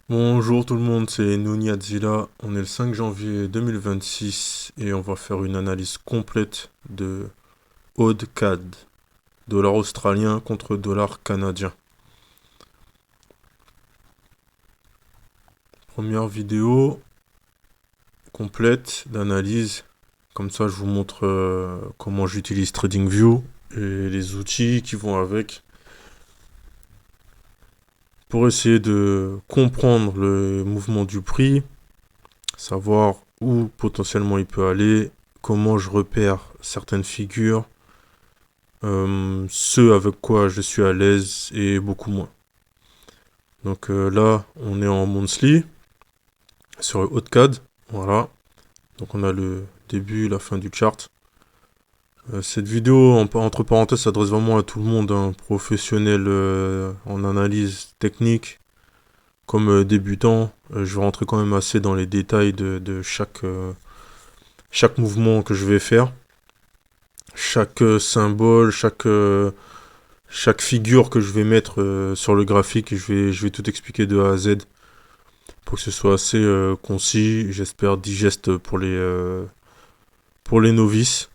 Bonjour tout le monde, c'est Nouni Adzila. On est le 5 janvier 2026 et on va faire une analyse complète de AUD CAD, dollar australien contre dollar canadien. Première vidéo complète d'analyse. Comme ça, je vous montre comment j'utilise TradingView et les outils qui vont avec pour essayer de comprendre le mouvement du prix, savoir où potentiellement il peut aller, comment je repère certaines figures, ce avec quoi je suis à l'aise et beaucoup moins. Donc là, on est en monthly sur le AutoCAD, voilà. Donc on a le début, la fin du chart. Cette vidéo, entre parenthèses, s'adresse vraiment à tout le monde, hein, professionnel en analyse technique, comme débutant. Je vais rentrer quand même assez dans les détails de chaque mouvement que je vais faire, chaque symbole, chaque figure que je vais mettre sur le graphique. Je vais tout expliquer de A à Z pour que ce soit assez concis, j'espère digeste pour les novices.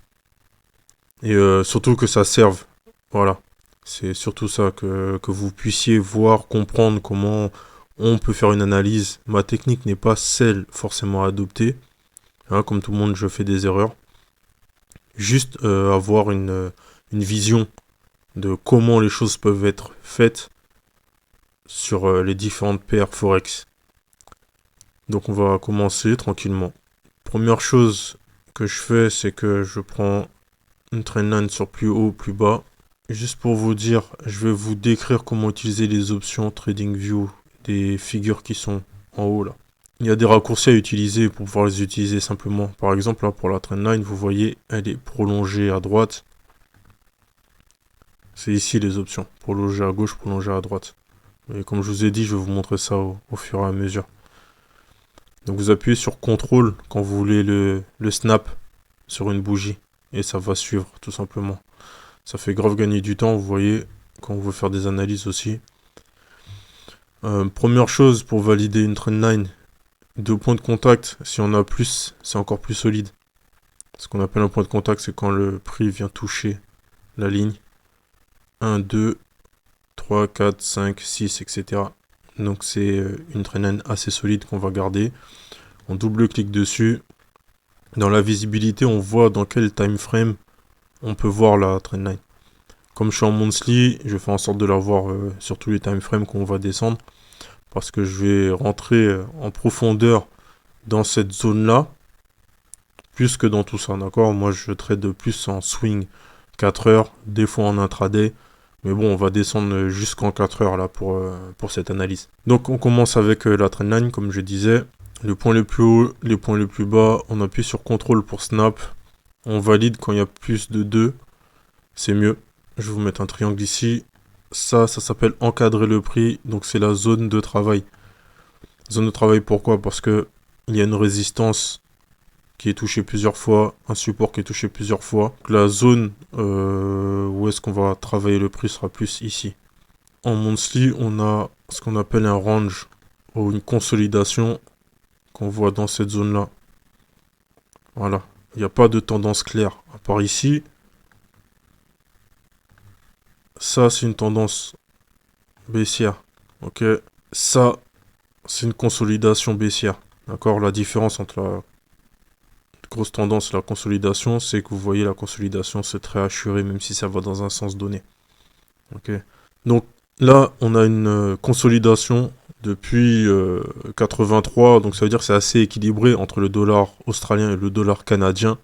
Et surtout que ça serve. Voilà. C'est surtout ça, que vous puissiez voir, comprendre comment on peut faire une analyse. Ma technique n'est pas celle forcément à adopter. Hein, comme tout le monde, je fais des erreurs. Juste avoir une vision de comment les choses peuvent être faites sur les différentes paires Forex. Donc on va commencer tranquillement. Première chose que je fais, c'est que je prends une trendline sur plus haut, plus bas. Juste pour vous dire, je vais vous décrire comment utiliser les options TradingView des figures qui sont en haut là. Il y a des raccourcis à utiliser pour pouvoir les utiliser simplement. Par exemple, là pour la trendline, vous voyez, elle est prolongée à droite. C'est ici les options. Prolonger à gauche, prolonger à droite. Et comme je vous ai dit, je vais vous montrer ça au fur et à mesure. Donc vous appuyez sur CTRL quand vous voulez le snap sur une bougie. Et ça va suivre tout simplement. Ça fait grave gagner du temps, vous voyez, quand on veut faire des analyses aussi. Première chose pour valider une trendline, deux points de contact. Si on a plus, c'est encore plus solide. Ce qu'on appelle un point de contact, c'est quand le prix vient toucher la ligne. 1, 2, 3, 4, 5, 6, etc. Donc c'est une trendline assez solide qu'on va garder. On double-clique dessus. Dans la visibilité, on voit dans quel time frame on peut voir la trendline. Comme je suis en monthly, je fais en sorte de la voir sur tous les time frames qu'on va descendre. Parce que je vais rentrer en profondeur dans cette zone-là, plus que dans tout ça, d'accord? Moi, je trade plus en swing 4 heures, des fois en intraday. Mais bon, on va descendre jusqu'en 4 heures là pour cette analyse. Donc on commence avec la trendline, comme je disais. Le point le plus haut, les points les plus bas, on appuie sur CTRL pour snap. On valide quand il y a plus de 2. C'est mieux. Je vais vous mettre un triangle ici. Ça s'appelle encadrer le prix. Donc c'est la zone de travail. Zone de travail, pourquoi? Parce que il y a une résistance qui est touchée plusieurs fois, un support qui est touché plusieurs fois. Donc la zone où est-ce qu'on va travailler le prix sera plus ici. En monthly, on a ce qu'on appelle un range ou une consolidation qu'on voit dans cette zone-là. Voilà. Il n'y a pas de tendance claire. À part ici, ça c'est une tendance baissière. Ok. Ça, c'est une consolidation baissière. D'accord? La différence entre la grosse tendance et la consolidation, c'est que vous voyez la consolidation c'est très assuré même si ça va dans un sens donné. Ok. Donc là, on a une consolidation depuis 83, donc ça veut dire que c'est assez équilibré entre le dollar australien et le dollar canadien.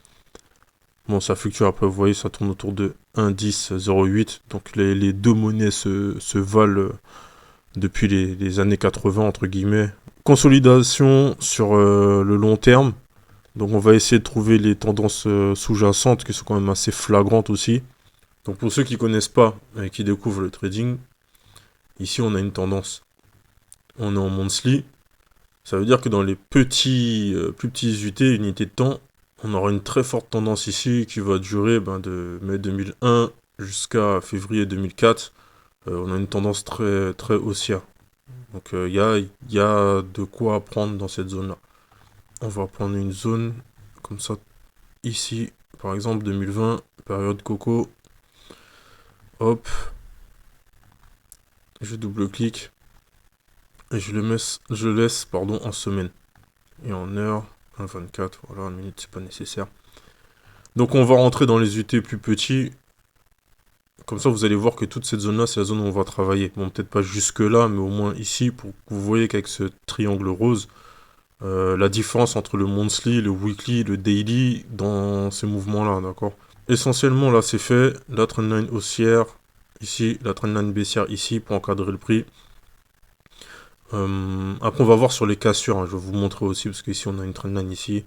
Bon, ça fluctue après, vous voyez, ça tourne autour de 1,10,08. Donc les deux monnaies se valent depuis les années 80, entre guillemets. Consolidation sur le long terme. Donc on va essayer de trouver les tendances sous-jacentes qui sont quand même assez flagrantes aussi. Donc pour ceux qui ne connaissent pas et qui découvrent le trading, ici on a une tendance. On est en monthly. Ça veut dire que dans les plus petits UT, unités de temps, on aura une très forte tendance ici qui va durer de mai 2001 jusqu'à février 2004. On a une tendance très, très haussière. Donc il y a de quoi apprendre dans cette zone-là. On va prendre une zone comme ça, ici, par exemple 2020, période coco. Hop, je double-clique et je laisse pardon, en semaine. Et en heure, 1,24, voilà, en minute, c'est pas nécessaire. Donc on va rentrer dans les UT plus petits. Comme ça, vous allez voir que toute cette zone-là, c'est la zone où on va travailler. Bon, peut-être pas jusque-là, mais au moins ici, pour que vous voyez qu'avec ce triangle rose, la différence entre le monthly, le weekly, le daily, dans ces mouvements-là, d'accord? Essentiellement, là, c'est fait. La trendline haussière, ici, la trendline baissière, ici, pour encadrer le prix. Après, on va voir sur les cassures, hein. Je vais vous montrer aussi, parce qu'ici, on a une trendline ici,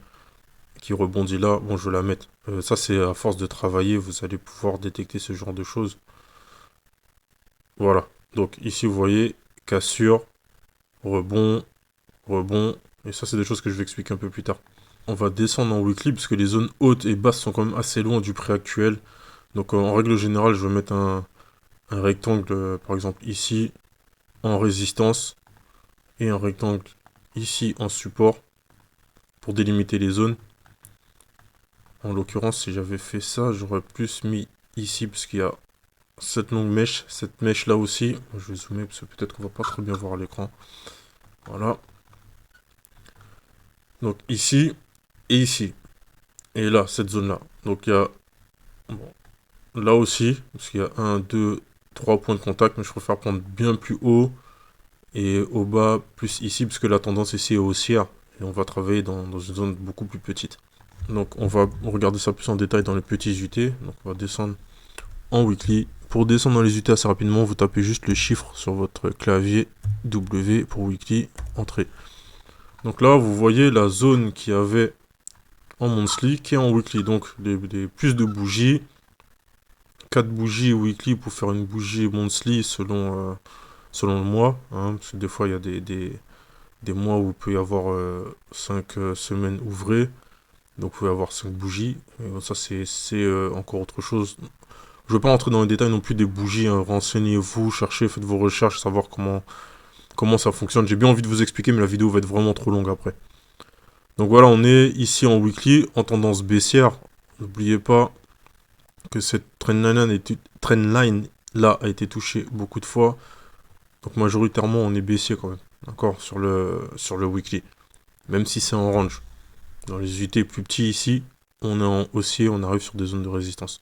qui rebondit là. Bon, je vais la mettre. Ça, c'est à force de travailler, vous allez pouvoir détecter ce genre de choses. Voilà. Donc, ici, vous voyez, cassure, rebond, rebond. Et ça, c'est des choses que je vais expliquer un peu plus tard. On va descendre en weekly, parce que les zones hautes et basses sont quand même assez loin du prix actuel. Donc, en règle générale, je vais mettre un rectangle, par exemple, ici, en résistance. Et un rectangle ici, en support, pour délimiter les zones. En l'occurrence, si j'avais fait ça, j'aurais plus mis ici, parce qu'il y a cette longue mèche, cette mèche là aussi. Je vais zoomer, parce que peut-être qu'on va pas très bien voir à l'écran. Voilà. Donc ici, et ici. Et là, cette zone-là. Donc il y a... Bon, là aussi, parce qu'il y a 1, 2, 3 points de contact, mais je préfère prendre bien plus haut. Et au bas, plus ici, parce que la tendance ici est haussière. Et on va travailler dans une zone beaucoup plus petite. Donc on va regarder ça plus en détail dans les petits UT. Donc on va descendre en weekly. Pour descendre dans les UT assez rapidement, vous tapez juste le chiffre sur votre clavier W pour weekly, entrée. Donc là, vous voyez la zone qui avait en monthly qui est en weekly. Donc plus de bougies. 4 bougies weekly pour faire une bougie monthly selon le mois. Hein, parce que des fois, il y a des mois où il peut y avoir 5 semaines ouvrées. Donc vous pouvez avoir 5 bougies. Et ça, c'est encore autre chose. Je ne veux pas rentrer dans les détails non plus des bougies. Hein. Renseignez-vous, cherchez, faites vos recherches, savoir comment ça fonctionne. J'ai bien envie de vous expliquer, mais la vidéo va être vraiment trop longue après. Donc voilà, on est ici en weekly, en tendance baissière. N'oubliez pas que cette trendline là a été touchée beaucoup de fois. Donc majoritairement, on est baissier quand même. D'accord, sur le weekly. Même si c'est en range. Dans les UT plus petits ici, on est en haussier, on arrive sur des zones de résistance.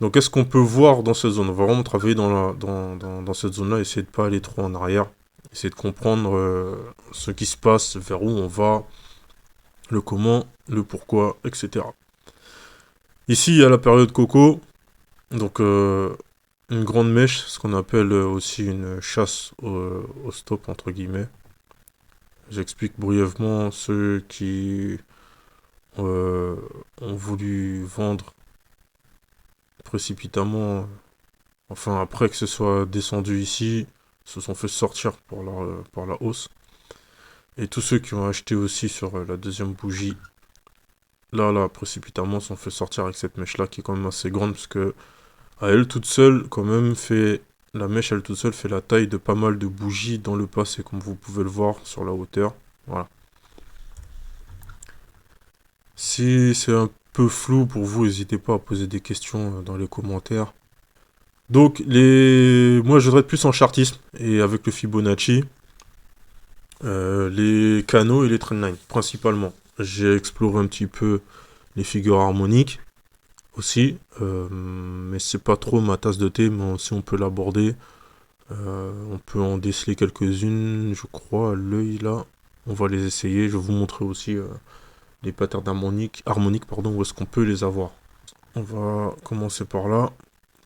Donc qu'est-ce qu'on peut voir dans cette zone? On va vraiment travailler dans cette zone-là, essayer de ne pas aller trop en arrière. Essayer de comprendre ce qui se passe, vers où on va, le comment, le pourquoi, etc. Ici, il y a la période coco. Donc une grande mèche, ce qu'on appelle aussi une chasse au stop, entre guillemets. J'explique brièvement ceux qui ont voulu vendre précipitamment, enfin après que ce soit descendu ici, se sont fait sortir par la hausse. Et tous ceux qui ont acheté aussi sur la deuxième bougie, là, précipitamment, sont fait sortir avec cette mèche-là qui est quand même assez grande, parce que à elle toute seule, quand même, la mèche, elle toute seule, fait la taille de pas mal de bougies dans le passé, comme vous pouvez le voir sur la hauteur. Voilà. Si c'est un peu flou pour vous, n'hésitez pas à poser des questions dans les commentaires. Donc, moi, je voudrais plus en chartisme, et avec le Fibonacci, les canaux et les trendlines, principalement. J'ai exploré un petit peu les figures harmoniques, aussi, mais c'est pas trop ma tasse de thé, mais si on peut l'aborder, on peut en déceler quelques-unes, je crois, à l'œil là. On va les essayer, je vais vous montrer aussi les patterns harmoniques, pardon, où est-ce qu'on peut les avoir. On va commencer par là,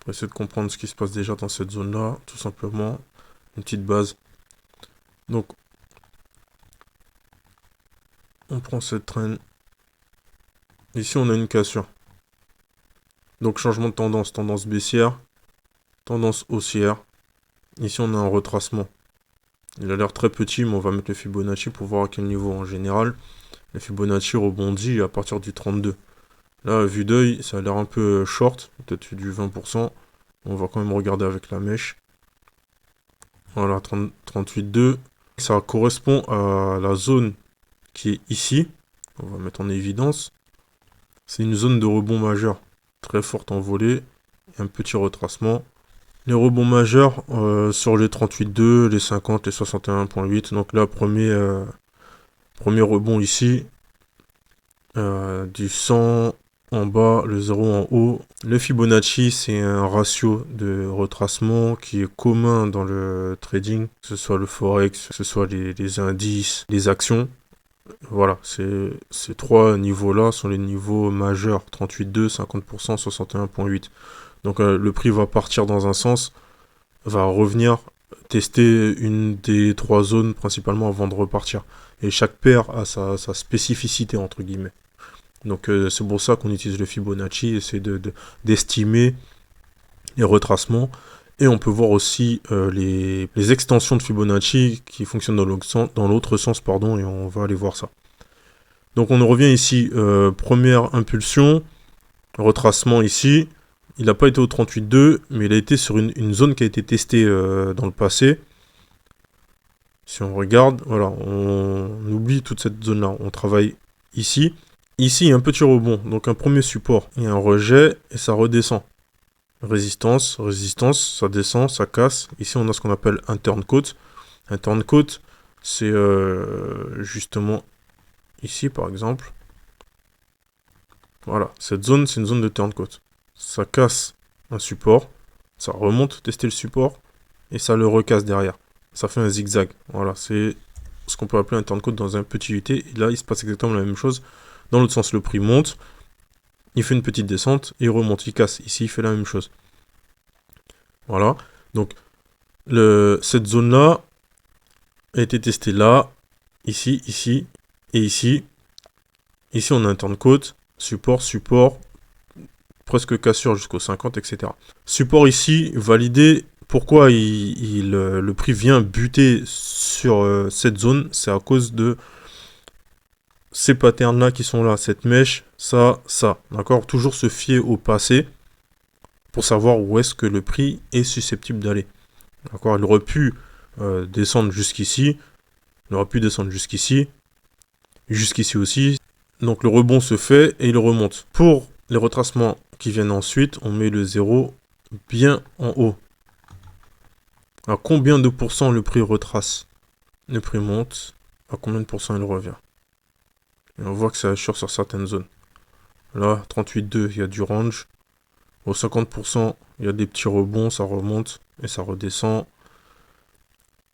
pour essayer de comprendre ce qui se passe déjà dans cette zone-là, tout simplement, une petite base. Donc, on prend cette traîne. Ici, on a une cassure. Donc, changement de tendance baissière, tendance haussière. Ici, on a un retracement. Il a l'air très petit, mais on va mettre le Fibonacci pour voir à quel niveau. En général, le Fibonacci rebondit à partir du 32. Là, à vue d'œil, ça a l'air un peu short, peut-être du 20%. On va quand même regarder avec la mèche. Voilà, 38,2. Ça correspond à la zone qui est ici. On va mettre en évidence. C'est une zone de rebond majeur. Très forte en volée. Et un petit retracement. Les rebonds majeurs sur les 38,2, les 50, les 61,8. Donc là, premier rebond ici. Du 100 en bas, le 0 en haut. Le Fibonacci, c'est un ratio de retracement qui est commun dans le trading, que ce soit le forex, que ce soit les indices, les actions. Voilà, ces trois niveaux-là sont les niveaux majeurs, 38,2, 50%, 61,8. Donc le prix va partir dans un sens, va revenir tester une des trois zones principalement avant de repartir. Et chaque paire a sa spécificité, entre guillemets. Donc c'est pour ça qu'on utilise le Fibonacci, c'est d'estimer les retracements. Et on peut voir aussi les extensions de Fibonacci qui fonctionnent dans l'autre sens, pardon, et on va aller voir ça. Donc on revient ici, première impulsion, retracement ici. Il n'a pas été au 38,2, mais il a été sur une zone qui a été testée dans le passé. Si on regarde, voilà, on oublie toute cette zone-là. On travaille ici. Ici, il y a un petit rebond, donc un premier support. Il y a un rejet et ça redescend. Résistance, résistance, ça descend, ça casse. Ici, on a ce qu'on appelle un turncoat. Un turncoat, c'est justement ici, par exemple. Voilà, cette zone, c'est une zone de turncoat. Ça casse un support, ça remonte, tester le support, et ça le recasse derrière. Ça fait un zigzag. Voilà, c'est ce qu'on peut appeler un turncoat dans un petit UT. Et là, il se passe exactement la même chose. Dans l'autre sens, le prix monte, il fait une petite descente, et il remonte, il casse. Ici, il fait la même chose. Voilà. Donc, cette zone-là a été testée là, ici, ici, et ici. Ici, on a un turncoat, support, support, presque cassure jusqu'au 50, etc. Support ici, validé. Pourquoi le prix vient buter sur cette zone? C'est à cause de ces patterns-là qui sont là, cette mèche, ça, ça. D'accord? Toujours se fier au passé pour savoir où est-ce que le prix est susceptible d'aller. D'accord? Il aurait pu descendre jusqu'ici, il aurait pu descendre jusqu'ici, jusqu'ici aussi. Donc le rebond se fait et il remonte. Pour les retracements qui viennent ensuite, on met le 0 bien en haut. À combien de pourcents le prix retrace? Le prix monte. À combien de pourcents il revient? Et on voit que ça assure sur certaines zones. Là, 38,2, il y a du range. Au 50%, il y a des petits rebonds, ça remonte et ça redescend.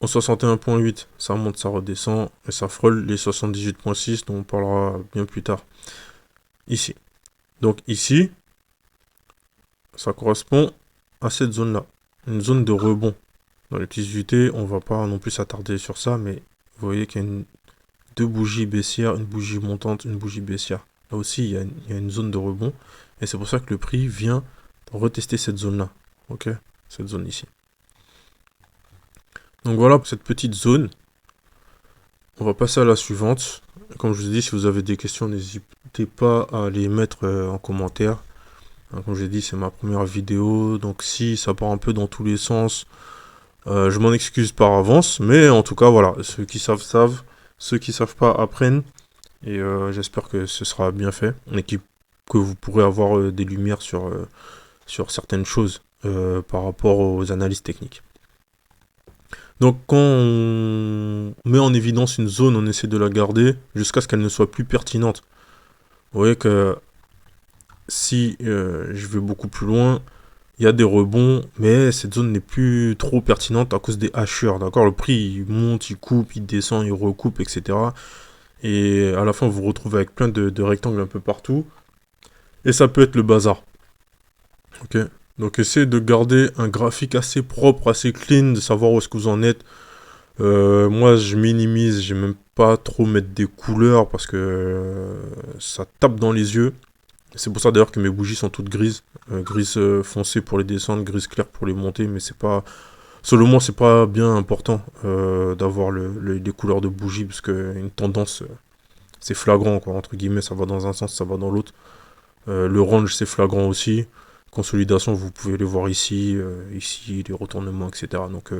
Au 61,8, ça monte, ça redescend et ça frôle les 78,6 dont on parlera bien plus tard. Ici. Donc ici, ça correspond à cette zone-là. Une zone de rebond. Dans les petits UT, on ne va pas non plus s'attarder sur ça, mais vous voyez qu'il y a deux bougies baissières, une bougie montante, une bougie baissière. Là aussi, il y a une zone de rebond. Et c'est pour ça que le prix vient retester cette zone-là. Ok? Cette zone ici. Donc voilà pour cette petite zone. On va passer à la suivante. Comme je vous ai dit, si vous avez des questions, n'hésitez pas à les mettre en commentaire. Comme je l'ai dit, c'est ma première vidéo. Donc si ça part un peu dans tous les sens, je m'en excuse par avance. Mais en tout cas, voilà. Ceux qui savent, savent. Ceux qui savent pas, apprennent. Et j'espère que ce sera bien fait. Et que vous pourrez avoir des lumières sur certaines choses par rapport aux analyses techniques. Donc quand on met en évidence une zone, on essaie de la garder jusqu'à ce qu'elle ne soit plus pertinente. Vous voyez que si je vais beaucoup plus loin, il y a des rebonds, mais cette zone n'est plus trop pertinente à cause des hachures. D'accord? Le prix il monte, il coupe, il descend, il recoupe, etc. Et à la fin, vous vous retrouvez avec plein de rectangles un peu partout. Et ça peut être le bazar. Ok? Donc essayez de garder un graphique assez propre, assez clean, de savoir où est-ce que vous en êtes. Moi je minimise, j'aime même pas trop mettre des couleurs parce que ça tape dans les yeux. C'est pour ça d'ailleurs que mes bougies sont toutes grises. Grise foncée pour les descendre, grise claire pour les monter, mais c'est pas... Selon moi c'est pas bien important d'avoir les couleurs de bougies parce que une tendance c'est flagrant quoi, entre guillemets, ça va dans un sens, ça va dans l'autre. Le range c'est flagrant aussi. Consolidation, vous pouvez les voir ici, ici, les retournements, etc. Donc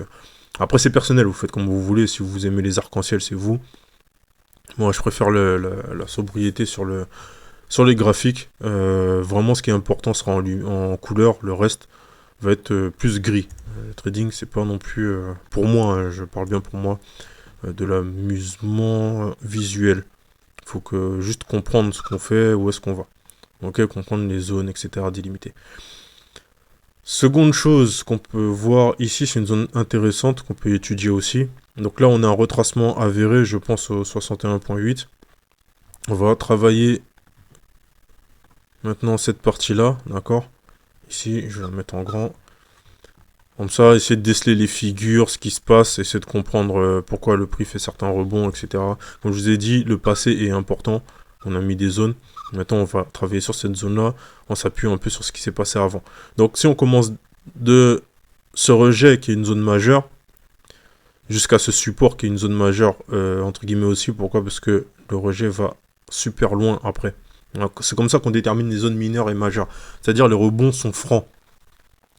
Après, c'est personnel, vous faites comme vous voulez. Si vous aimez les arcs-en-ciel, c'est vous. Moi, je préfère la sobriété sur les graphiques. Vraiment, ce qui est important sera en couleur. Le reste va être plus gris. Le trading, c'est pas non plus, pour moi, hein, je parle bien pour moi, de l'amusement visuel. Faut que juste comprendre ce qu'on fait, où est-ce qu'on va. Ok, comprendre les zones, etc. délimitées. Seconde chose qu'on peut voir ici, c'est une zone intéressante qu'on peut étudier aussi. Donc là, on a un retracement avéré, je pense au 61.8. On va travailler maintenant cette partie-là, d'accord? Ici, je vais la mettre en grand. Comme ça, essayer de déceler les figures, ce qui se passe, essayer de comprendre pourquoi le prix fait certains rebonds, etc. Comme je vous ai dit, le passé est important. On a mis des zones. Maintenant, on va travailler sur cette zone-là en s'appuyant un peu sur ce qui s'est passé avant. Donc, si on commence de ce rejet qui est une zone majeure, jusqu'à ce support qui est une zone majeure, entre guillemets aussi, pourquoi? Parce que le rejet va super loin après. C'est comme ça qu'on détermine les zones mineures et majeures. C'est-à-dire les rebonds sont francs.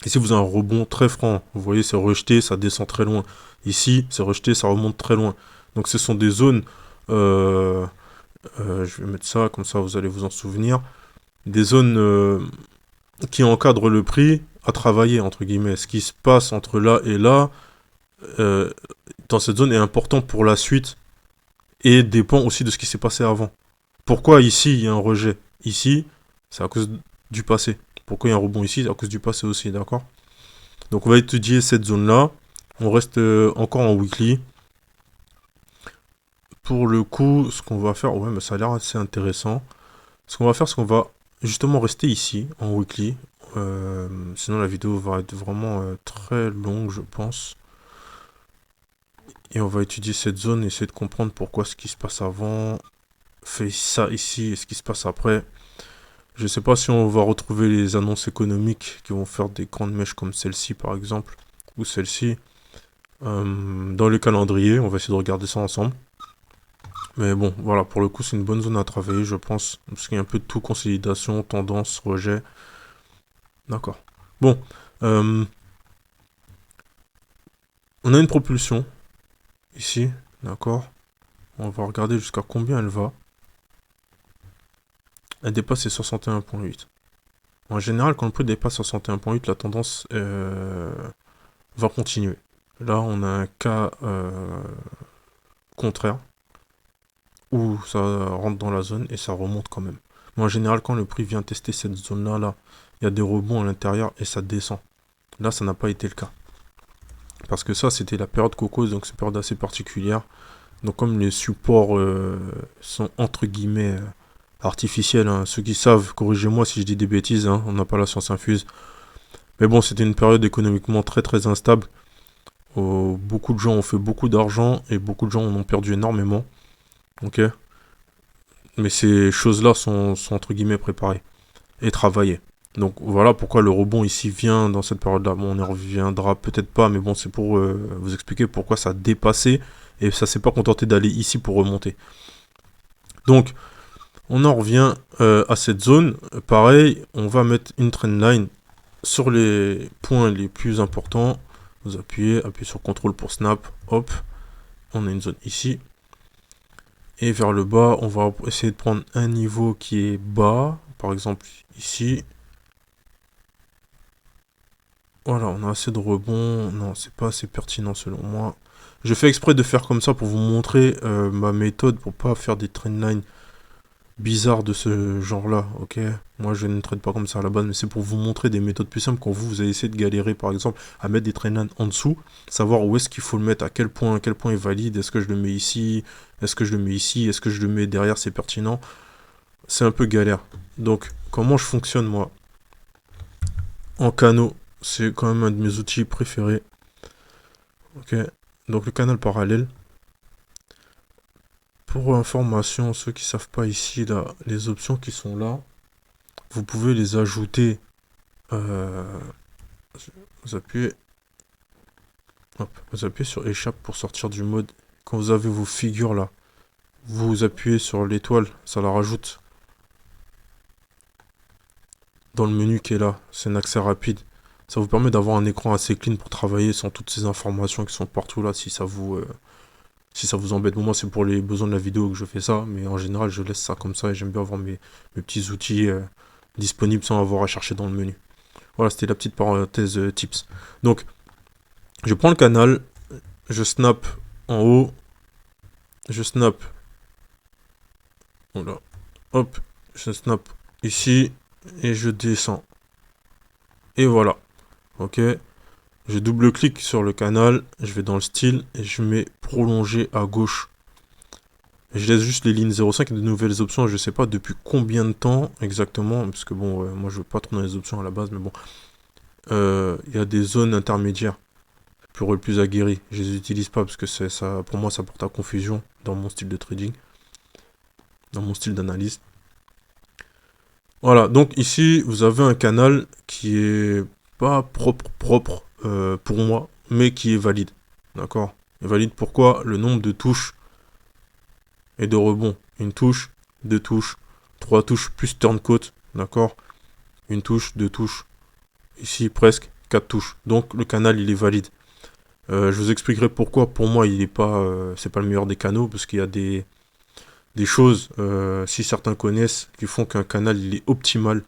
Ici, vous avez un rebond très franc. Vous voyez, c'est rejeté, ça descend très loin. Ici, c'est rejeté, ça remonte très loin. Donc, ce sont des zones... je vais mettre ça, comme ça, vous allez vous en souvenir. Des zones qui encadrent le prix à travailler, entre guillemets. Ce qui se passe entre là et là, euh, dans cette zone, est important pour la suite et dépend aussi de ce qui s'est passé avant. Pourquoi ici, il y a un rejet? Ici, c'est à cause du passé. Pourquoi il y a un rebond ici? C'est à cause du passé aussi, d'accord? Donc on va étudier cette zone-là. On reste encore en weekly. Pour le coup, ce qu'on va faire, ouais, mais ça a l'air assez intéressant. Ce qu'on va faire, c'est qu'on va justement rester ici, en weekly. Sinon la vidéo va être vraiment très longue, je pense. Et on va étudier cette zone, essayer de comprendre pourquoi ce qui se passe avant fait ça ici et ce qui se passe après. Je ne sais pas si on va retrouver les annonces économiques qui vont faire des grandes mèches comme celle-ci par exemple, ou celle-ci. Dans le calendrier, on va essayer de regarder ça ensemble. Mais bon, voilà, pour le coup, c'est une bonne zone à travailler, je pense. Parce qu'il y a un peu de tout, consolidation, tendance, rejet. D'accord. Bon, euh, on a une propulsion, ici, d'accord. On va regarder jusqu'à combien elle va. Elle dépasse les 61.8. En général, quand le prix dépasse 61.8, la tendance va continuer. Là, on a un cas contraire, où ça rentre dans la zone et ça remonte quand même. Mais en général, quand le prix vient tester cette zone-là, là, il y a des rebonds à l'intérieur et ça descend. Là, ça n'a pas été le cas. Parce que ça, c'était la période cocos, donc c'est une période assez particulière. Donc comme les supports sont entre guillemets artificiels, hein, ceux qui savent, corrigez-moi si je dis des bêtises, hein, on n'a pas la science infuse. Mais bon, c'était une période économiquement très très instable. Beaucoup de gens ont fait beaucoup d'argent et beaucoup de gens en ont perdu énormément. Ok. Mais ces choses-là sont entre guillemets préparées et travaillées. Donc voilà pourquoi le rebond ici vient dans cette période-là. Bon, on y reviendra peut-être pas, mais bon, c'est pour vous expliquer pourquoi ça a dépassé et ça s'est pas contenté d'aller ici pour remonter. Donc, on en revient à cette zone. Pareil, on va mettre une trendline sur les points les plus importants. Vous appuyez sur CTRL pour snap. Hop, on a une zone ici. Et vers le bas, on va essayer de prendre un niveau qui est bas. Par exemple, ici. Voilà, on a assez de rebonds. Non, c'est pas assez pertinent selon moi. Je fais exprès de faire comme ça pour vous montrer ma méthode pour pas faire des trendlines bizarres de ce genre-là, ok? Moi, je ne trade pas comme ça à la base, mais c'est pour vous montrer des méthodes plus simples quand vous allez essayer de galérer, par exemple, à mettre des trendlines en dessous, savoir où est-ce qu'il faut le mettre, à quel point est valide, est-ce que je le mets ici, est-ce que je le mets ici, est-ce que je le mets derrière, c'est pertinent. C'est un peu galère. Donc, comment je fonctionne, moi? En canaux, c'est quand même un de mes outils préférés. Ok, donc le canal parallèle. Pour information, ceux qui savent pas ici, là, les options qui sont là, vous pouvez les ajouter. Vous appuyez, hop, vous appuyez sur échappe pour sortir du mode. Quand vous avez vos figures là, vous appuyez sur l'étoile, ça la rajoute dans le menu qui est là. C'est un accès rapide. Ça vous permet d'avoir un écran assez clean pour travailler sans toutes ces informations qui sont partout là, si ça vous embête. Bon, moi, c'est pour les besoins de la vidéo que je fais ça, mais en général, je laisse ça comme ça et j'aime bien avoir mes petits outils disponibles sans avoir à chercher dans le menu. Voilà, c'était la petite parenthèse tips. Donc, je prends le canal, je snap en haut, je snap, voilà, hop, je snap ici et je descends. Et voilà, ok. Je double-clique sur le canal, je vais dans le style et je mets prolonger à gauche. Et je laisse juste les lignes 0,5 et de nouvelles options, je sais pas depuis combien de temps exactement, parce que bon, moi je veux pas trop dans les options à la base, mais bon. Il y a des zones intermédiaires pour le plus aguerri. Je les utilise pas parce que ça, pour moi ça porte à confusion dans mon style de trading, dans mon style d'analyse. Voilà, donc ici vous avez un canal qui est pas propre pour moi, mais qui est valide. D'accord. Et valide pourquoi le nombre de touches et de rebonds. Une touche, deux touches, trois touches plus turncoat. D'accord. Une touche, deux touches. Ici presque quatre touches. Donc le canal il est valide. Je vous expliquerai pourquoi pour moi il est pas, c'est pas le meilleur des canaux parce qu'il y a des choses, si certains connaissent, qui font qu'un canal il est optimal.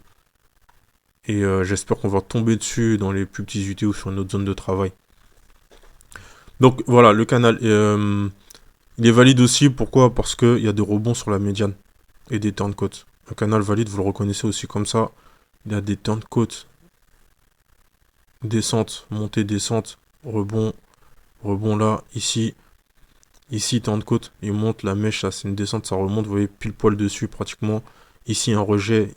Et j'espère qu'on va tomber dessus dans les plus petites vidéos sur une autre zone de travail. Donc voilà, le canal, il est valide aussi. Pourquoi? Parce qu'il y a des rebonds sur la médiane et des turncoats. Un canal valide, vous le reconnaissez aussi comme ça. Il y a des turncoats, descente, montée, descente, rebond, rebond là, ici. Ici, turncoat, il monte, la mèche, là, c'est une descente, ça remonte, vous voyez, pile poil dessus, pratiquement. Ici, un rejet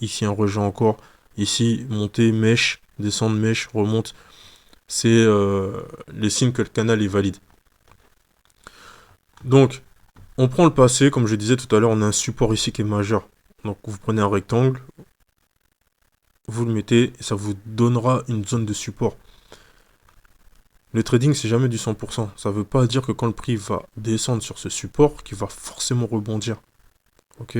encore. Ici, montée, mèche, descente, mèche, remonte. C'est les signes que le canal est valide. Donc, on prend le passé, comme je disais tout à l'heure, on a un support ici qui est majeur. Donc, vous prenez un rectangle, vous le mettez, et ça vous donnera une zone de support. Le trading, c'est jamais du 100%. Ça ne veut pas dire que quand le prix va descendre sur ce support, qu'il va forcément rebondir. Ok.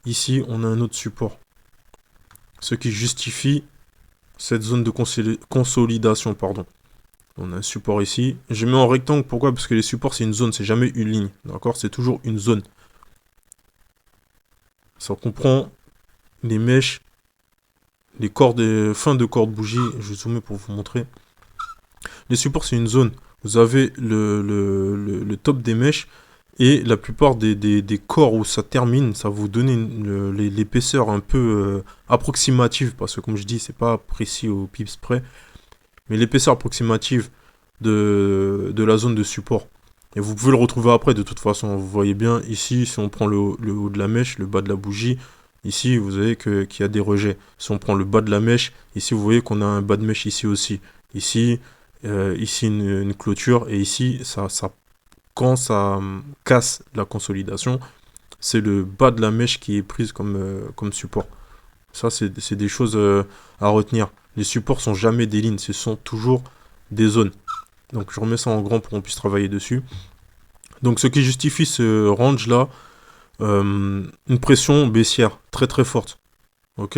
Ici, on a un autre support. Ce qui justifie cette zone de consolidation, pardon. On a un support ici. Je mets en rectangle, pourquoi? Parce que les supports, c'est une zone, c'est jamais une ligne. D'accord? C'est toujours une zone. Ça comprend les mèches, les cordes, fins de cordes bougie. Je vais zoomer pour vous montrer. Les supports, c'est une zone. Vous avez le top des mèches et la plupart des corps où ça termine, ça va vous donner l'épaisseur un peu approximative, parce que comme je dis, c'est pas précis au pips près, mais l'épaisseur approximative de la zone de support. Et vous pouvez le retrouver après de toute façon. Vous voyez bien ici, si on prend le haut de la mèche, le bas de la bougie, ici vous voyez qu'il y a des rejets. Si on prend le bas de la mèche, ici vous voyez qu'on a un bas de mèche ici aussi. Ici une clôture et ici quand ça casse la consolidation, c'est le bas de la mèche qui est prise comme support. Ça c'est des choses à retenir. Les supports sont jamais des lignes, ce sont toujours des zones. Donc je remets ça en grand pour qu'on puisse travailler dessus. Donc ce qui justifie ce range là, une pression baissière très très forte. Ok.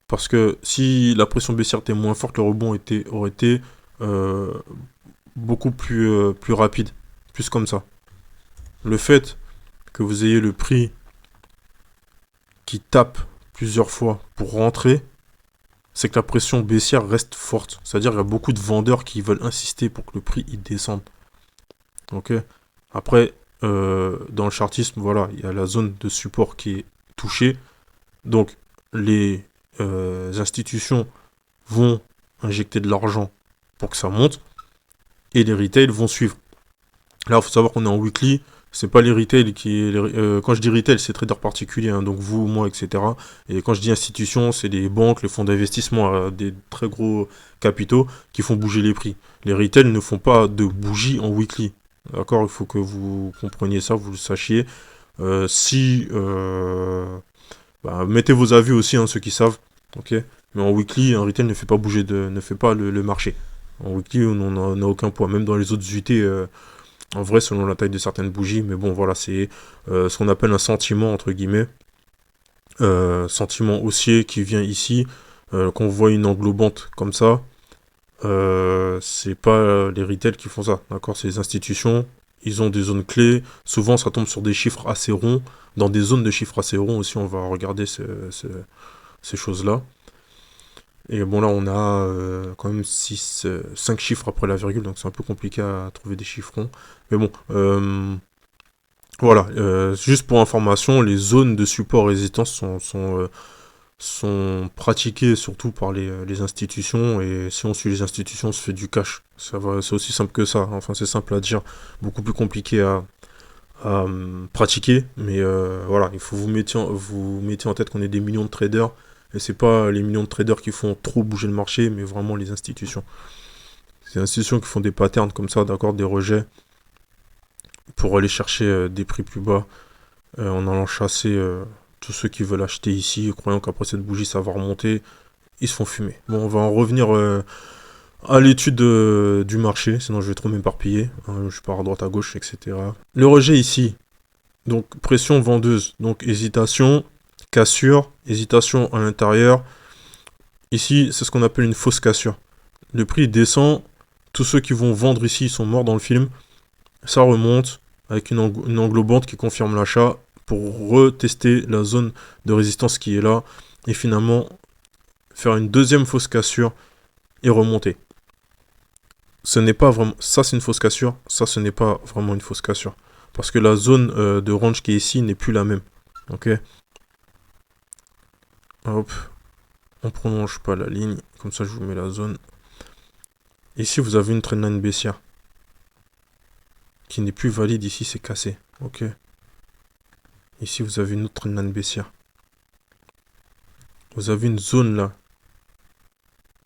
Parce que si la pression baissière était moins forte, le rebond aurait été beaucoup plus rapide, plus comme ça. Le fait que vous ayez le prix qui tape plusieurs fois pour rentrer, c'est que la pression baissière reste forte. C'est-à-dire qu'il y a beaucoup de vendeurs qui veulent insister pour que le prix il descende. Ok. Après, dans le chartisme, voilà, il y a la zone de support qui est touchée. Donc, les institutions vont injecter de l'argent pour que ça monte. Et les retails vont suivre. Là, il faut savoir qu'on est en weekly. C'est pas les retails qui... quand je dis retail, c'est traders particuliers. Hein, donc vous, moi, etc. Et quand je dis institutions, c'est les banques, les fonds d'investissement, des très gros capitaux qui font bouger les prix. Les retails ne font pas de bougies en weekly. D'accord? Il faut que vous compreniez ça, vous le sachiez. Mettez vos avis aussi, hein, ceux qui savent. Ok. Mais en weekly, un retail ne fait pas bouger ne fait pas le marché. En weekly, on n'a aucun poids. Même dans les autres UT, en vrai, selon la taille de certaines bougies. Mais bon, voilà, c'est ce qu'on appelle un sentiment, entre guillemets. Sentiment haussier qui vient ici. Quand on voit une englobante comme ça, c'est pas les retail qui font ça, d'accord? C'est les institutions, ils ont des zones clés, souvent ça tombe sur des chiffres assez ronds, dans des zones de chiffres assez ronds aussi, on va regarder ces choses-là. Et bon là on a quand même 5 chiffres après la virgule, donc c'est un peu compliqué à trouver des chiffres ronds. Mais bon, voilà, juste pour information, les zones de support résistance sont pratiquées surtout par les institutions, et si on suit les institutions, on se fait du cash. Ça va, c'est aussi simple que ça. Enfin, c'est simple à dire, beaucoup plus compliqué à pratiquer, mais voilà, il faut vous mettez en tête qu'on est des millions de traders, et c'est pas les millions de traders qui font trop bouger le marché, mais vraiment les institutions. C'est les institutions qui font des patterns comme ça, d'accord, des rejets, pour aller chercher des prix plus bas, en allant chasser tous ceux qui veulent acheter ici, croyant qu'après cette bougie ça va remonter, ils se font fumer. Bon, on va en revenir à l'étude du marché, sinon je vais trop m'éparpiller. Hein, je pars à droite à gauche, etc. Le rejet ici, donc pression vendeuse, donc hésitation, cassure, hésitation à l'intérieur. Ici, c'est ce qu'on appelle une fausse cassure. Le prix descend, tous ceux qui vont vendre ici sont morts dans le film. Ça remonte avec une englobante qui confirme l'achat pour retester la zone de résistance qui est là et finalement faire une deuxième fausse cassure et remonter. Ce n'est pas vraiment... Ça, c'est une fausse cassure. Ça, ce n'est pas vraiment une fausse cassure. Parce que la zone de range qui est ici n'est plus la même. Ok. Hop. On prolonge pas la ligne. Comme ça, je vous mets la zone. Ici, vous avez une trendline baissière. Qui n'est plus valide. Ici, c'est cassé. Ok. Ici, vous avez une autre trendline baissière. Vous avez une zone là.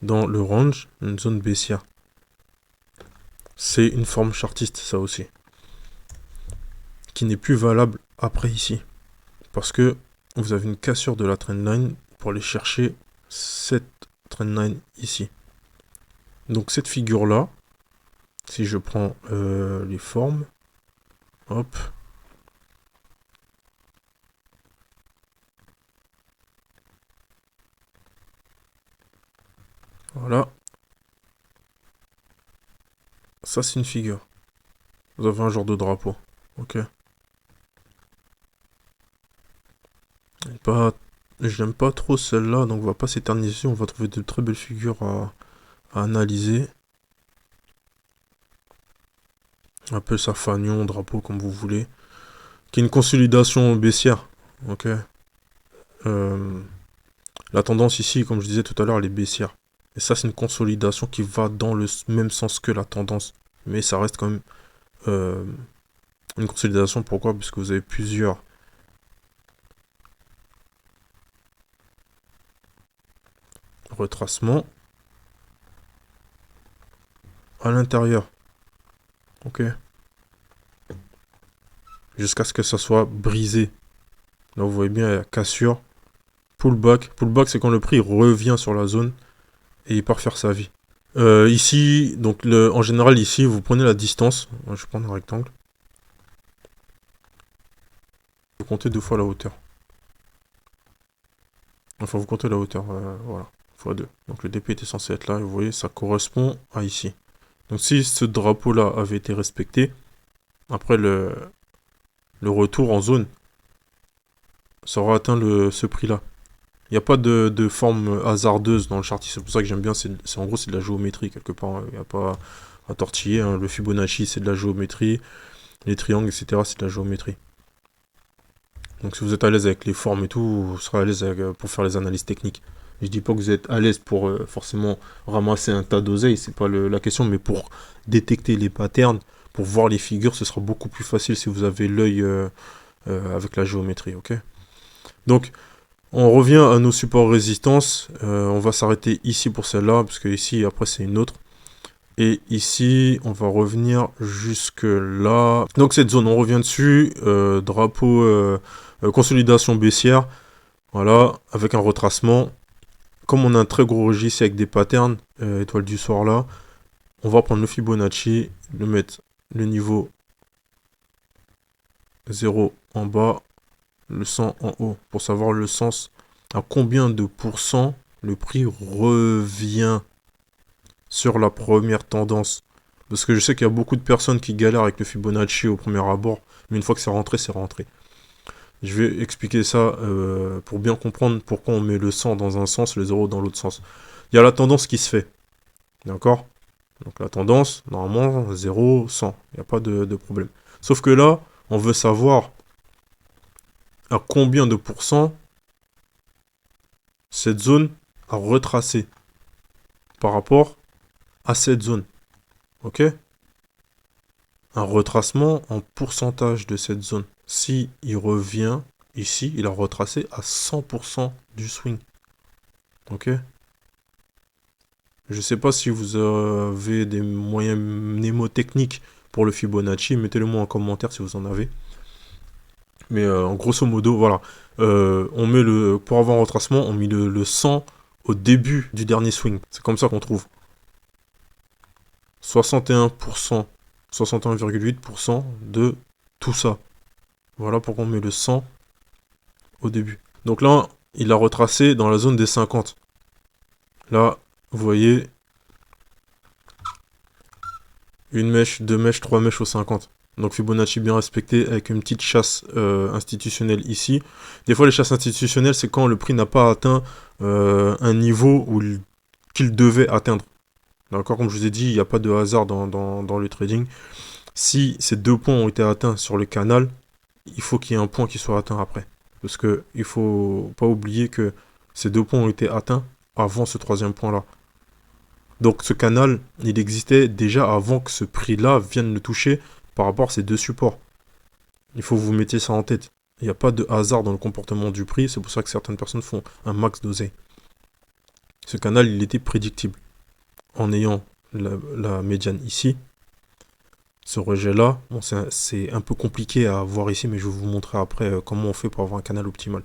Dans le range. Une zone baissière. C'est une forme chartiste, ça aussi. Qui n'est plus valable après ici. Parce que vous avez une cassure de la trendline pour aller chercher cette trendline ici. Donc cette figure-là, si je prends les formes, hop. Voilà. Ça, c'est une figure. Vous avez un genre de drapeau. Ok. Je n'aime pas trop celle-là, donc on va pas s'éterniser. On va trouver de très belles figures à analyser. On appelle ça fanion, drapeau, comme vous voulez. Qui est une consolidation baissière. Ok. La tendance ici, comme je disais tout à l'heure, elle est baissière. Et ça, c'est une consolidation qui va dans le même sens que la tendance. Mais ça reste quand même une consolidation. Pourquoi? Parce que vous avez plusieurs retracements à l'intérieur. Ok. Jusqu'à ce que ça soit brisé. Là, vous voyez bien, il y a cassure. Pullback. Pullback, c'est quand le prix revient sur la zone et il part faire sa vie. Ici, donc en général, ici, vous prenez la distance. Je vais prendre un rectangle. Vous comptez 2 fois la hauteur. Enfin, vous comptez la hauteur, voilà, fois 2. Donc le DP était censé être là, et vous voyez, ça correspond à ici. Donc si ce drapeau-là avait été respecté, après le retour en zone, ça aura atteint ce prix-là. Il n'y a pas de forme hasardeuse dans le chart, c'est pour ça que j'aime bien, en gros c'est de la géométrie quelque part, il n'y a pas à tortiller, hein. Le Fibonacci c'est de la géométrie, les triangles etc c'est de la géométrie. Donc si vous êtes à l'aise avec les formes et tout, vous serez à l'aise pour faire les analyses techniques. Je dis pas que vous êtes à l'aise pour forcément ramasser un tas d'oseille, c'est pas la question, mais pour détecter les patterns, pour voir les figures, ce sera beaucoup plus facile si vous avez l'œil avec la géométrie, ok? Donc, on revient à nos supports résistance. On va s'arrêter ici pour celle-là, parce que ici, après, c'est une autre. Et ici, on va revenir jusque là. Donc cette zone, on revient dessus. Drapeau, consolidation baissière. Voilà, avec un retracement. Comme on a un très gros registre avec des patterns, étoile du soir là, on va prendre le Fibonacci, le mettre le niveau 0 en bas, le 100 en haut, pour savoir le sens, à combien de pourcents le prix revient sur la première tendance. Parce que je sais qu'il y a beaucoup de personnes qui galèrent avec le Fibonacci au premier abord, mais une fois que c'est rentré, c'est rentré. Je vais expliquer ça pour bien comprendre pourquoi on met le 100 dans un sens, le 0 dans l'autre sens. Il y a la tendance qui se fait, d'accord? Donc la tendance, normalement, 0, 100, il n'y a pas de problème. Sauf que là, on veut savoir à combien de pourcents cette zone a retracé par rapport à cette zone. Ok? Un retracement en pourcentage de cette zone. Si il revient ici, il a retracé à 100% du swing. Ok? Je ne sais pas si vous avez des moyens mnémotechniques pour le Fibonacci. Mettez-le moi en commentaire si vous en avez. Mais en grosso modo, voilà. On met pour avoir un retracement, on met le 100 au début du dernier swing. C'est comme ça qu'on trouve 61%, 61,8% de tout ça. Voilà pourquoi on met le 100 au début. Donc là, il a retracé dans la zone des 50. Là, vous voyez, une mèche, deux mèches, trois mèches aux 50. Donc Fibonacci bien respecté avec une petite chasse institutionnelle ici. Des fois, les chasses institutionnelles, c'est quand le prix n'a pas atteint un niveau qu'il devait atteindre. D'accord, comme je vous ai dit, il n'y a pas de hasard dans le trading. Si ces deux points ont été atteints sur le canal, il faut qu'il y ait un point qui soit atteint après. Parce qu'il ne faut pas oublier que ces deux points ont été atteints avant ce troisième point-là. Donc ce canal, il existait déjà avant que ce prix-là vienne le toucher par rapport à ces deux supports. Il faut que vous mettiez ça en tête. Il n'y a pas de hasard dans le comportement du prix, c'est pour ça que certaines personnes font un max d'oseille. Ce canal, il était prédictible. En ayant la médiane ici, ce rejet-là, bon, c'est un peu compliqué à voir ici, mais je vais vous montrer après comment on fait pour avoir un canal optimal.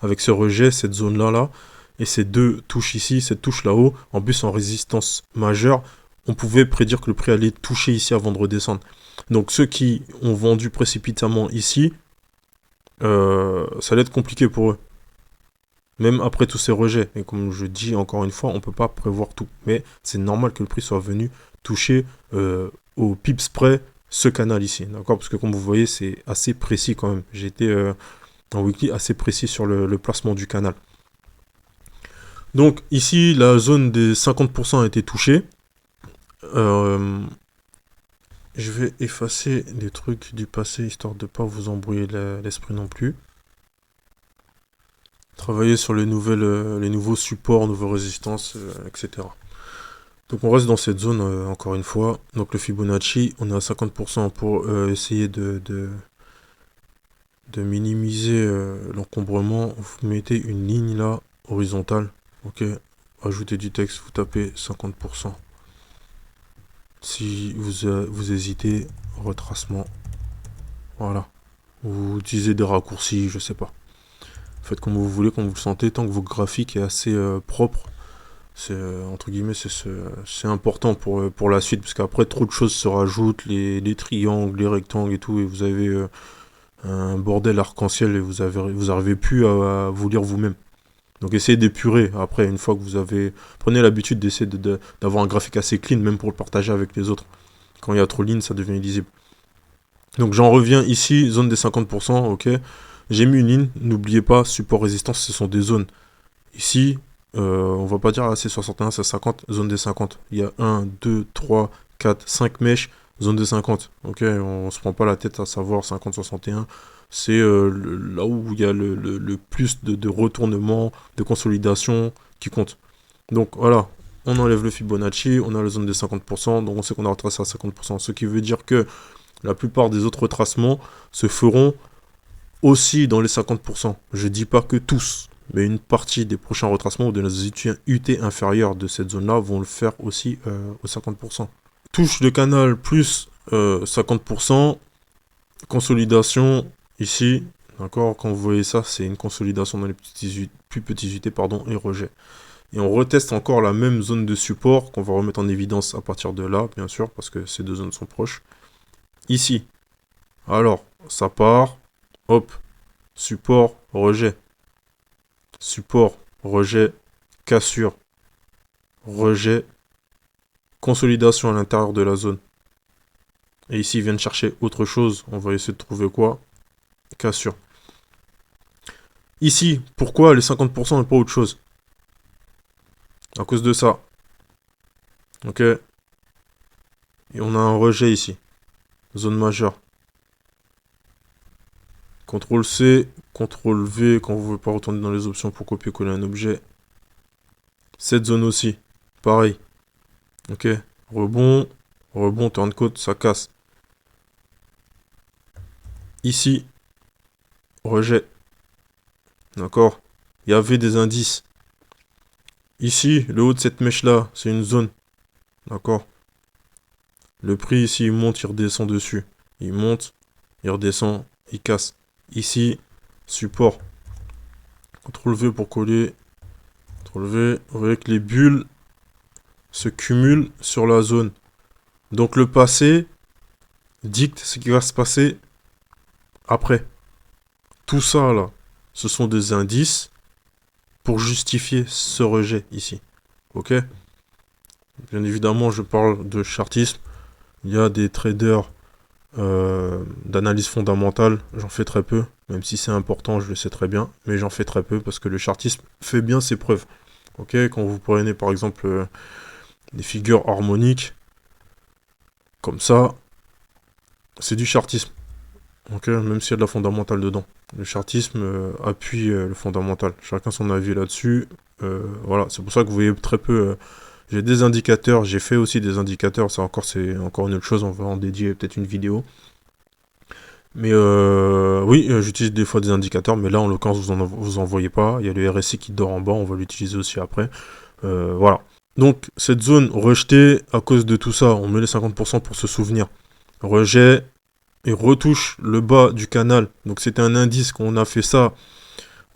Avec ce rejet, cette zone-là, et ces deux touches ici, cette touche là-haut, en plus en résistance majeure, on pouvait prédire que le prix allait toucher ici avant de redescendre. Donc ceux qui ont vendu précipitamment ici, ça allait être compliqué pour eux. Même après tous ces rejets. Et comme je dis encore une fois, on ne peut pas prévoir tout. Mais c'est normal que le prix soit venu toucher au pips près ce canal ici. D'accord? Parce que comme vous voyez, c'est assez précis quand même. J'ai été en weekly assez précis sur le placement du canal. Donc ici, la zone des 50% a été touchée. Je vais effacer les trucs du passé, histoire de ne pas vous embrouiller l'esprit non plus. Travailler sur les nouveaux supports, nouvelles résistances, etc. Donc on reste dans cette zone, encore une fois. Donc le Fibonacci, on est à 50% pour essayer de minimiser l'encombrement. Vous mettez une ligne là, horizontale. Ok, ajoutez du texte, vous tapez 50%. Si vous hésitez, retracement. Voilà. Vous utilisez des raccourcis, je sais pas. Faites comme vous voulez, comme vous le sentez, tant que votre graphique est assez propre. C'est entre guillemets, c'est important pour la suite, parce qu'après trop de choses se rajoutent, les triangles, les rectangles et tout, et vous avez un bordel arc-en-ciel et vous arrivez plus à vous lire vous-même. Donc essayez d'épurer après, une fois que vous avez... Prenez l'habitude d'essayer d'avoir un graphique assez clean, même pour le partager avec les autres. Quand il y a trop de lignes, ça devient illisible. Donc j'en reviens ici, zone des 50%, ok. J'ai mis une ligne, n'oubliez pas, support résistance, ce sont des zones. Ici, on va pas dire c'est 61, c'est 50, zone des 50. Il y a 1, 2, 3, 4, 5 mèches, zone des 50. Ok, on se prend pas la tête à savoir 50, 61. C'est là où il y a le plus de retournement, de consolidation qui compte. Donc voilà, on enlève le Fibonacci, on a la zone des 50%, donc on sait qu'on a retracé à 50%. Ce qui veut dire que la plupart des autres retracements se feront aussi dans les 50%. Je dis pas que tous, mais une partie des prochains retracements ou de nos UT inférieurs de cette zone-là vont le faire aussi aux 50%. Touche de canal plus 50%, consolidation ici, d'accord, quand vous voyez ça, c'est une consolidation dans les plus petits UT, pardon, et rejet. Et on reteste encore la même zone de support qu'on va remettre en évidence à partir de là, bien sûr, parce que ces deux zones sont proches. Ici, alors, ça part, hop, support, rejet. Support, rejet, cassure, rejet, consolidation à l'intérieur de la zone. Et ici, ils viennent chercher autre chose. On va essayer de trouver quoi? Cassure. Ici, pourquoi les 50% et pas autre chose? À cause de ça. Ok. Et on a un rejet ici. Zone majeure. CTRL C, CTRL V quand vous ne voulez pas retourner dans les options pour copier-coller un objet. Cette zone aussi. Pareil. Ok. Rebond. Rebond, turncoat, ça casse. Ici. Rejet. D'accord. Il y avait des indices. Ici, le haut de cette mèche-là, c'est une zone. D'accord. Le prix ici, il monte, il redescend dessus. Il monte, il redescend, il casse. Ici, support. CTRL V pour coller. CTRL V. Vous voyez que les bulles se cumulent sur la zone. Donc le passé dicte ce qui va se passer après. Tout ça là, ce sont des indices pour justifier ce rejet ici. Ok? Bien évidemment, je parle de chartisme. Il y a des traders d'analyse fondamentale, j'en fais très peu, même si c'est important, je le sais très bien, mais j'en fais très peu parce que le chartisme fait bien ses preuves. Ok, quand vous prenez par exemple des figures harmoniques, comme ça, c'est du chartisme. Ok, même s'il y a de la fondamentale dedans. Le chartisme appuie le fondamental. Chacun son avis là-dessus. Voilà, c'est pour ça que vous voyez très peu. J'ai des indicateurs, j'ai fait aussi des indicateurs, c'est encore une autre chose, on va en dédier peut-être une vidéo. Mais oui, j'utilise des fois des indicateurs, mais là en l'occurrence vous en voyez pas. Il y a le RSI qui dort en bas, on va l'utiliser aussi après. Voilà. Donc cette zone rejetée à cause de tout ça, on met les 50% pour se souvenir. Rejet et retouche le bas du canal. Donc c'était un indice qu'on a fait ça.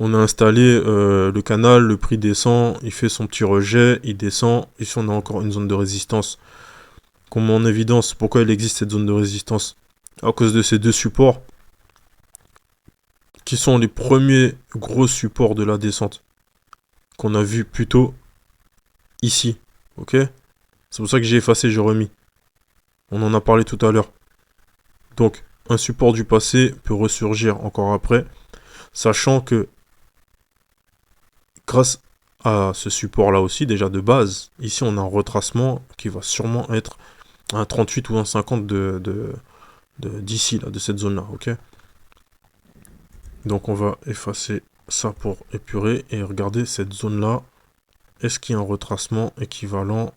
On a installé le canal, le prix descend, il fait son petit rejet, il descend. Ici on a encore une zone de résistance qu'on met en évidence. Pourquoi il existe cette zone de résistance? À cause de ces deux supports qui sont les premiers gros supports de la descente qu'on a vu plutôt ici. Ok? C'est pour ça que j'ai effacé, j'ai remis. On en a parlé tout à l'heure. Donc, un support du passé peut ressurgir encore après, sachant que grâce à ce support-là aussi, déjà de base, ici on a un retracement qui va sûrement être un 38 ou un 50 d'ici, là, de cette zone-là, ok? Donc on va effacer ça pour épurer et regarder cette zone-là. Est-ce qu'il y a un retracement équivalent?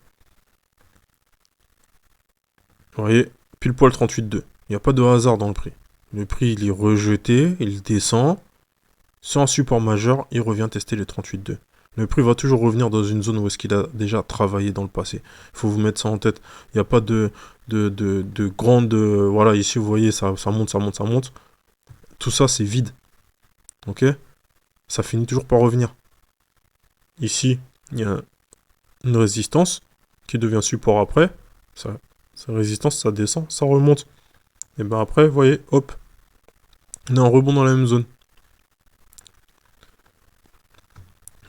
Vous voyez, pile poil 38,2. Il n'y a pas de hasard dans le prix. Le prix, il est rejeté, il descend. Sur un support majeur, il revient tester les 38,2. Le prix va toujours revenir dans une zone où est-ce qu'il a déjà travaillé dans le passé. Il faut vous mettre ça en tête. Il n'y a pas de grande... voilà, ici, vous voyez, ça monte, ça monte, ça monte. Tout ça, c'est vide. Ok? Ça finit toujours par revenir. Ici, il y a une résistance qui devient support après. Sa résistance, ça descend, ça remonte. Et ben après, vous voyez, hop, on a un rebond dans la même zone.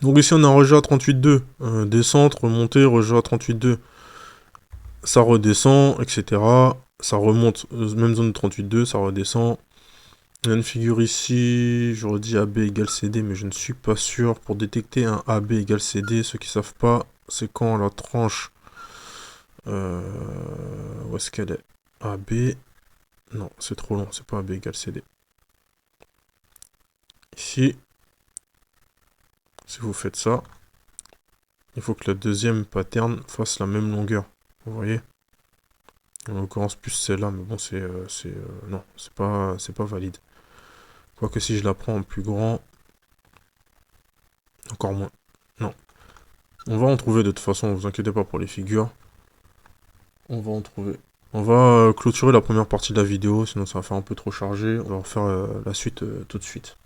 Donc ici, on a un rejet à 38,2. Descente, remontée, rejet à 38,2. Ça redescend, etc. Ça remonte, même zone de 38,2, ça redescend. Il y a une figure ici, j'aurais dit AB égale CD, mais je ne suis pas sûr. Pour détecter un AB égale CD, ceux qui ne savent pas, c'est quand la tranche... où est-ce qu'elle est? AB... Non, c'est trop long, c'est pas AB égale CD. Ici, si vous faites ça, il faut que la deuxième pattern fasse la même longueur. Vous voyez? En l'occurrence, plus celle-là, mais bon, non, c'est pas valide. Quoique si je la prends en plus grand, encore moins. Non. On va en trouver de toute façon, ne vous inquiétez pas pour les figures. On va en trouver. On va clôturer la première partie de la vidéo, sinon ça va faire un peu trop chargé. On va refaire la suite tout de suite.